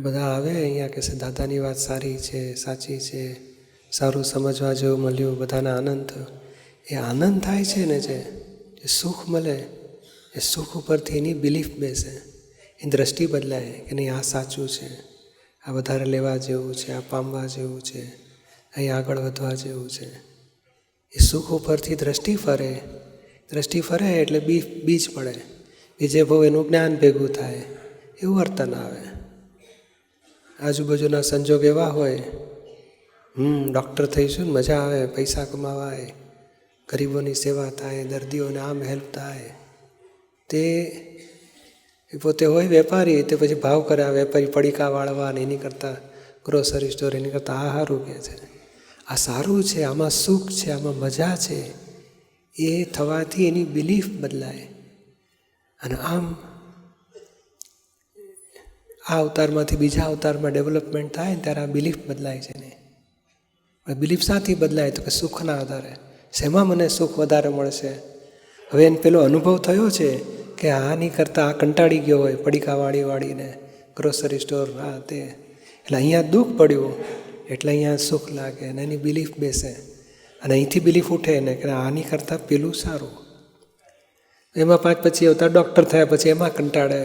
બધા આવે અહીંયા કે છે દાદાની વાત સારી છે, સાચી છે, સારું સમજવા જેવું મળ્યું, બધાને આનંદ થયો. એ આનંદ થાય છે ને, જે સુખ મળે એ સુખ ઉપરથી એની બિલીફ બેસે, એની દ્રષ્ટિ બદલાય કે નહીં આ સાચું છે, આ વધારે લેવા જેવું છે, આ પામવા જેવું છે, અહીં આગળ વધવા જેવું છે. એ સુખ ઉપરથી દ્રષ્ટિ ફરે એટલે બીજ પડે, બીજે બહુ એનું જ્ઞાન ભેગું થાય, એવું વર્તન આવે. આજુબાજુના સંજોગ એવા હોય, ડૉક્ટર થઈશું ને મજા આવે, પૈસા કમાવાય, ગરીબોની સેવા થાય, દર્દીઓને આમ હેલ્પ થાય. તે પોતે હોય વેપારી, તે પછી ભાવ કરે આ વેપારી પડીકા વાળવા ને એની કરતાં ગ્રોસરી સ્ટોર એની કરતાં આ સારું કહે છે. આ સારું છે, આમાં સુખ છે, આમાં મજા છે, એ થવાથી એની બિલીફ બદલાય. અને આમ આ અવતારમાંથી બીજા અવતારમાં ડેવલપમેન્ટ થાય ને ત્યારે આ બિલીફ બદલાય છે ને. બિલીફ સાથી બદલાય તો કે સુખના આધારે. શેમાં મને સુખ વધારે મળશે? હવે એને પેલો અનુભવ થયો છે કે આની કરતાં આ કંટાળી ગયો હોય પડીકા વાળીને ગ્રોસરી સ્ટોર આ તે, એટલે અહીંયા દુઃખ પડ્યું એટલે અહીંયા સુખ લાગે અને એની બિલીફ બેસે અને અહીંથી બિલીફ ઉઠે ને કે આની કરતાં પેલું સારું. એમાં પછી અવતાર ડૉક્ટર થયા પછી એમાં કંટાળે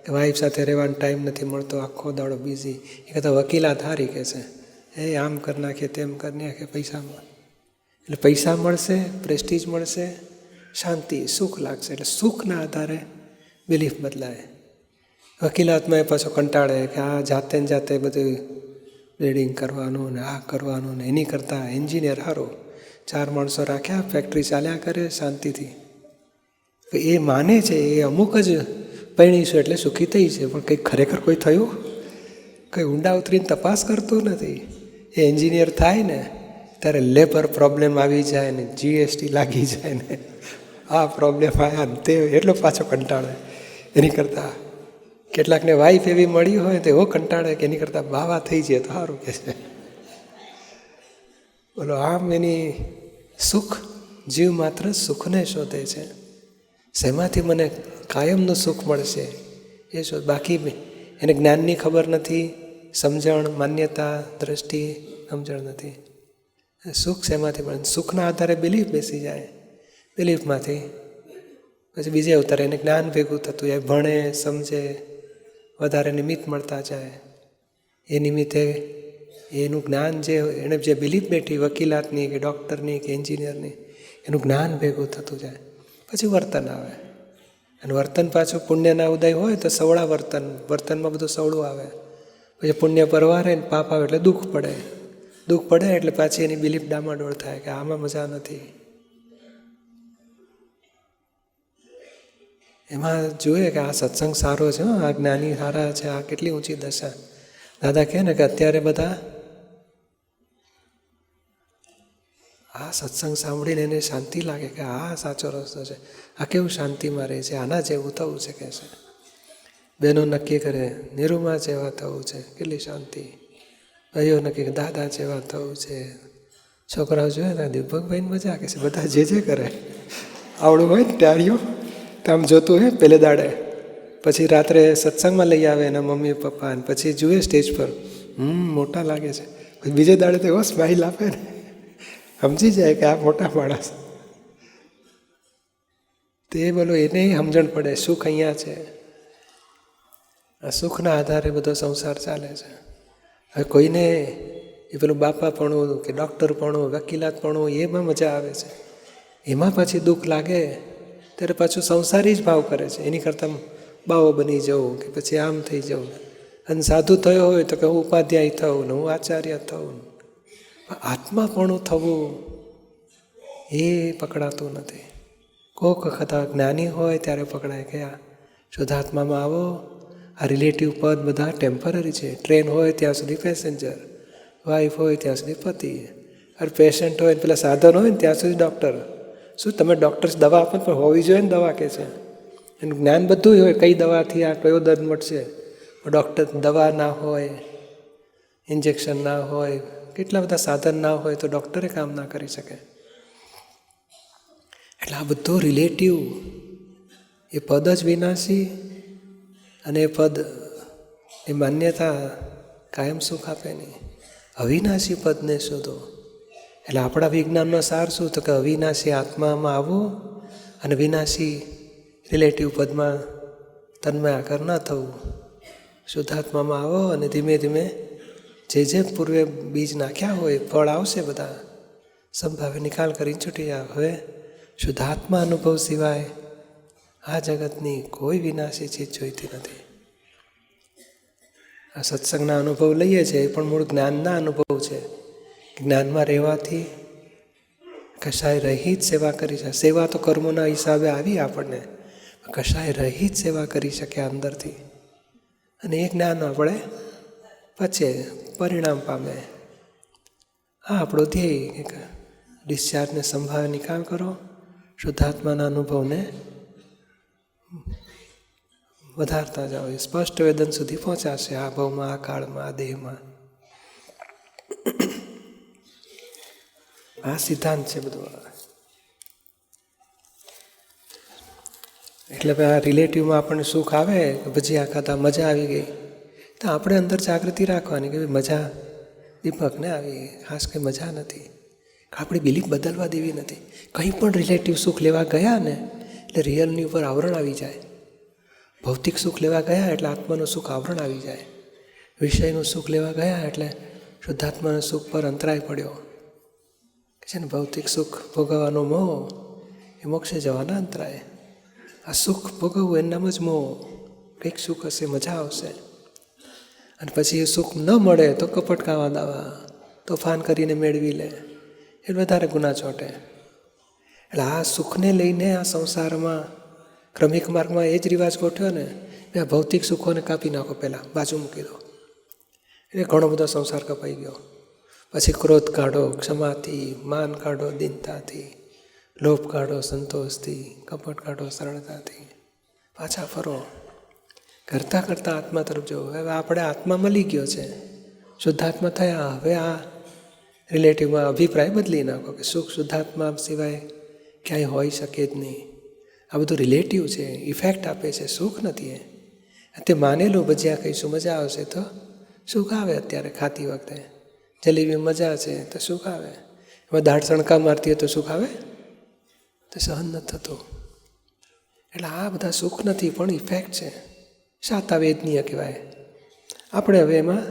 કે વાઈફ સાથે રહેવાનો ટાઈમ નથી મળતો, આખો દાડો બિઝી. એ કરતાં વકીલાત હારી કહે છે, એ આમ કરી નાખીએ તેમ કરી નાખીએ પૈસામાં. એટલે પૈસા મળશે, પ્રેસ્ટીજ મળશે, શાંતિ સુખ લાગશે. એટલે સુખના આધારે બિલીફ બદલાય. વકીલાતમાં એ પાછો કંટાળે કે આ જાતે ને જાતે બધું બ્લીડિંગ કરવાનું ને આ કરવાનું ને એની કરતાં એન્જિનિયર સારું, 4 માણસો રાખ્યા, ફેક્ટરી ચાલ્યા કરે શાંતિથી. એ માને છે એ અમુક જ પરિણીશું એટલે સુખી થઈ છે, પણ કંઈક ખરેખર કોઈ થયું? કંઈ ઊંડા ઉતરીને તપાસ કરતું નથી. એ એન્જિનિયર થાય ને ત્યારે લેબર પ્રોબ્લેમ આવી જાય ને, જીએસટી લાગી જાય ને, આ પ્રોબ્લેમ આવ્યા ને તે, એટલો પાછો કંટાળે. એની કરતાં કેટલાકને વાઈફ એવી મળી હોય તો એવો કંટાળે કે એની કરતાં બાવા થઈ જાય તો સારું કહે છે. બોલો, આમ એની સુખ, જીવ માત્ર સુખને શોધે છે. શેમાંથી મને કાયમનું સુખ મળશે એ શોધ. બાકી એને જ્ઞાનની ખબર નથી, સમજણ, માન્યતા, દ્રષ્ટિ સમજણ નથી. સુખ શેમાંથી મળે? સુખના આધારે બિલીફ બેસી જાય. બિલીફમાંથી પછી બીજે અવતારે એને જ્ઞાન ભેગું થતું જાય, ભણે, સમજે, વધારે નિમિત્ત મળતા જાય. એ નિમિત્તે એનું જ્ઞાન જે એને જે બિલીફ બેઠી વકીલાતની કે ડૉક્ટરની કે એન્જિનિયરની, એનું જ્ઞાન ભેગું થતું જાય. પછી વર્તન આવે. અને વર્તન પાછું પુણ્યના ઉદય હોય તો સવળા વર્તનમાં બધું સવળું આવે. પછી પુણ્ય પરવારે ને પાપ આવે એટલે દુઃખ પડે એટલે પાછી એની બિલીફ ડામાડોળ થાય કે આમાં મજા નથી. એમાં જોઈએ કે આ સત્સંગ સારો છે, આ જ્ઞાની સારા છે, આ કેટલી ઊંચી દશા. દાદા કહે ને કે અત્યારે બધા આ સત્સંગ સાંભળીને એને શાંતિ લાગે કે આ સાચો રસ્તો છે, આ કેવું શાંતિમાં રહે છે, આના જેવું થવું છે કે છે. બહેનો નક્કી કરે નિરૂમા જેવા થવું છે, કેટલી શાંતિ. ભાઈઓ નક્કી કરે દાદા જેવા થવું છે. છોકરાઓ જોઈએ ને દીપકભાઈને મજા કે છે, બધા જે કરે આવડું હોય ને ત્યારીઓ તો આમ જોતું હોય પેલે દાડે. પછી રાત્રે સત્સંગમાં લઈ આવે એના મમ્મી પપ્પા, ને પછી જુએ સ્ટેજ પર મોટા લાગે છે, પછી બીજે દાડે તો એવો સ્માઇલ આપે ને, સમજી જાય કે આ મોટા માણસ. તે બોલો એને સમજણ પડે સુખ અહીંયા છે. આ સુખના આધારે બધો સંસાર ચાલે છે. હવે કોઈને એ પેલું બાપાપણું કે ડૉક્ટરપણું, વકીલાતપણું એમાં મજા આવે છે. એમાં પછી દુઃખ લાગે ત્યારે પાછું સંસારી જ ભાવ કરે છે. એની કરતાં બાવો બની જવું કે પછી આમ થઈ જવું. અને સાધુ થયો હોય તો કે હું ઉપાધ્યાય થવું ને હું આચાર્ય થવું. આત્માપણું થવું એ પકડાતું નથી. કોક વખત જ્ઞાની હોય ત્યારે પકડાય કે આ શુદ્ધાત્મામાં આવો. આ રિલેટિવ પદ બધા ટેમ્પરરી છે. ટ્રેન હોય ત્યાં સુધી પેસેન્જર, વાઈફ હોય ત્યાં સુધી પતિ, અરે પેશન્ટ હોય ને પેલા સાધન હોય ને ત્યાં સુધી ડૉક્ટર. શું તમે ડૉક્ટર દવા આપો પણ હોવી જોઈએ ને દવા કે છે. એનું જ્ઞાન બધું હોય કઈ દવાથી આ કયો દર્દ મળશે. ડૉક્ટર દવા ના હોય, ઇન્જેક્શન ના હોય, કેટલા બધા સાધન ના હોય તો ડૉક્ટરે કામ ના કરી શકે. એટલે આ બધું રિલેટિવ. એ પદ જ વિનાશી અને એ પદ એ માન્યતા કાયમ સુખ આપે નહીં. અવિનાશી પદને શોધો. એટલે આપણા વિજ્ઞાનનો સાર શું? તો કે અવિનાશી આત્મામાં આવવું અને વિનાશી રિલેટિવ પદમાં તન્મયાકાર ન થવું. શુદ્ધાત્મામાં આવો અને ધીમે ધીમે જે પૂર્વે બીજ નાખ્યા હોય ફળ આવશે, બધા સંભાવે નિકાલ કરીને છૂટી જાવ. હવે શુદ્ધાત્મા અનુભવ સિવાય આ જગતની કોઈ વિનાશી ચીજ જોઈતી નથી. આ સત્સંગના અનુભવ લઈએ છીએ એ પણ મૂળ જ્ઞાનના અનુભવ છે. જ્ઞાનમાં રહેવાથી કશાય રહિત સેવા કરી શકે. સેવા તો કર્મોના હિસાબે આવી આપણને, કશાય રહિત સેવા કરી શકે અંદરથી. અને એ જ્ઞાન આપણે પછી પરિણામ પામે. આ આપણો ધ્યેય. ડિસ્ચાર્જને સંભાવે નિકાલ કરો, શુદ્ધાત્માના અનુભવને વધારતા જાઓ. એ સ્પષ્ટ વેદન સુધી પહોંચાશે, આ ભાવમાં, આ કાળમાં, આ દેહમાં. આ સિદ્ધાંત છે બધું. એટલે આ રિલેટિવમાં આપણને સુખ આવે, ભજીયા ખાતા મજા આવી ગઈ, તો આપણે અંદર જાગૃતિ રાખવાની કે મજા દીપકને આવી, ખાસ કંઈ મજા નથી. આપણી બિલીફ બદલવા દેવી નથી. કંઈ પણ રિલેટિવ સુખ લેવા ગયા ને એટલે રિયલની ઉપર આવરણ આવી જાય. ભૌતિક સુખ લેવા ગયા એટલે આત્માનું સુખ આવરણ આવી જાય. વિષયનું સુખ લેવા ગયા એટલે શુદ્ધાત્માના સુખ પર અંતરાય પડ્યો છે ને. ભૌતિક સુખ ભોગવવાનો મોહ એ મોક્ષે જવાના અંતરાય. આ સુખ ભોગવવું એનું નામ જ મોહ. કંઈક સુખ હશે, મજા આવશે, અને પછી એ સુખ ન મળે તો કપટ કાવા દાવા, તોફાન કરીને મેળવી લે, એ વધારે ગુના ચોટે. એટલે આ સુખને લઈને આ સંસારમાં ક્રમિક માર્ગમાં એ જ રિવાજ ગોઠવ્યો ને, આ ભૌતિક સુખોને કાપી નાખો, પહેલાં બાજુ મૂકી દો. એટલે ઘણો બધો સંસાર કપાઈ ગયો. પછી ક્રોધ કાઢો ક્ષમાથી, માન કાઢો દીનતાથી, લોભ કાઢો સંતોષથી, કપટ કાઢો સરળતાથી. પાછા ફરો, કરતાં કરતાં આત્મા તરફ જવો. હવે આપણે આત્મા મળી ગયો છે, શુદ્ધાત્મા થયા. હવે આ રિલેટિવમાં અભિપ્રાય બદલી નાખો કે સુખ શુદ્ધાત્મા સિવાય ક્યાંય હોઈ શકે જ નહીં. આ બધું રિલેટિવ છે, ઇફેક્ટ આપે છે, સુખ નથી. તે માનેલું ભજીયા કહીશું મજા આવશે તો સુખ આવે. અત્યારે ખાતી વખતે જલેબી મજા છે તો સુખ આવે. એમાં દાઢ સણકા મારતી હોય તો સુખ આવે? તો સહન નથી થતું. એટલે આ બધા સુખ નથી, પણ ઇફેક્ટ છે. શાતા વેદનીય કહેવાય. આપણે હવે એમાં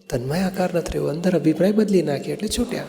તન્મયાકાર નથી રહેવું. અંદર અભિપ્રાય બદલી નાખીએ એટલે છૂટ્યા.